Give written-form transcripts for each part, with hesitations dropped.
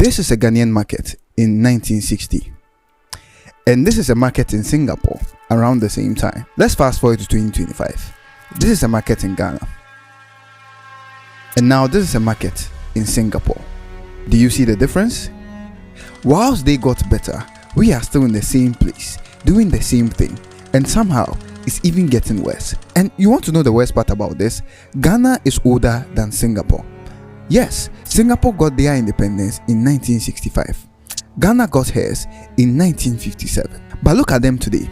This is a Ghanaian market in 1960. And this is a market in Singapore around the same time. Let's fast forward to 2025. This is a market in Ghana. And now this is a market in Singapore. Do you see the difference? Whilst they got better, we are still in the same place, doing the same thing, and somehow it's even getting worse. And you want to know the worst part about this? Ghana is older than Singapore. Yes, Singapore got their independence in 1965. Ghana got hers in 1957. But look at them today,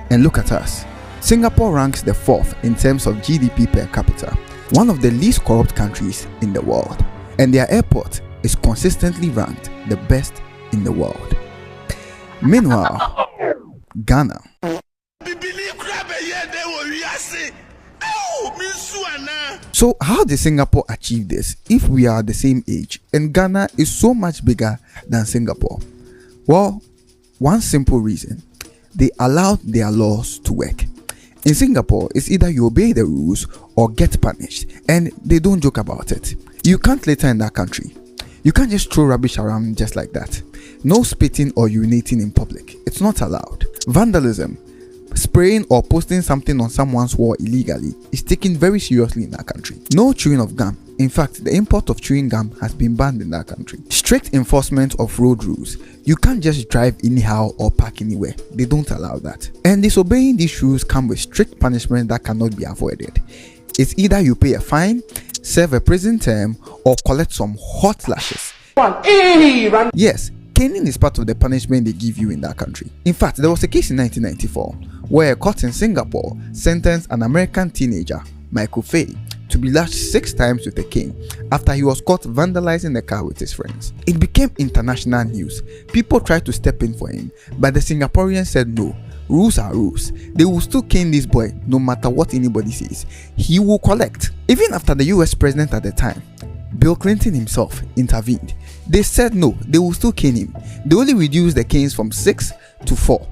and look at us. Singapore ranks the 4th in terms of GDP per capita, one of the least corrupt countries in the world, and their airport is consistently ranked the best in the world. Meanwhile, Ghana. So how did Singapore achieve this if we are the same age and Ghana is so much bigger than Singapore? Well, one simple reason: they allowed their laws to work. In Singapore, it's either you obey the rules or get punished, and they don't joke about it. You can't litter in that country. You can't just throw rubbish around just like that. No spitting or urinating in public. It's not allowed. Vandalism, spraying or posting something on someone's wall illegally, is taken very seriously in that country. No chewing of gum. In fact, the import of chewing gum has been banned in that country. Strict enforcement of road rules. You can't just drive anyhow or park anywhere. They don't allow that. And disobeying these rules come with strict punishment that cannot be avoided. It's either you pay a fine, serve a prison term, or collect some hot lashes. Yes, caning is part of the punishment they give you in that country. In fact, there was a case in 1994 where a court in Singapore sentenced an American teenager, Michael Fay, to be lashed 6 times with a cane after he was caught vandalizing a car with his friends. It became international news. People tried to step in for him, but the Singaporeans said no. Rules are rules. They will still cane this boy no matter what anybody says. He will collect. Even after the US president at the time, Bill Clinton himself, intervened. They said no, they will still cane him. They only reduced the canes from 6 to 4.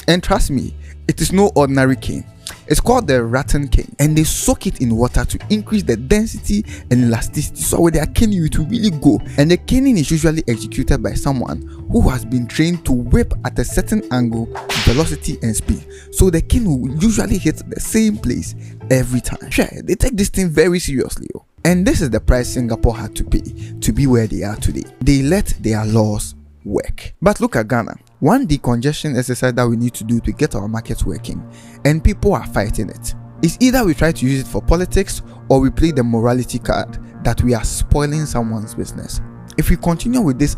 And trust me, it is no ordinary cane. It's called the rattan cane, and they soak it in water to increase the density and elasticity, so when they are caning you, it will really go. And the caning is usually executed by someone who has been trained to whip at a certain angle, velocity and speed, so the cane will usually hit the same place every time. Sure, they take this thing very seriously. And this is the price Singapore had to pay to be where they are today. They let their laws work. But look at Ghana. One decongestion exercise that we need to do to get our markets working, and people are fighting it. It's either we try to use it for politics or we play the morality card that we are spoiling someone's business. If we continue with this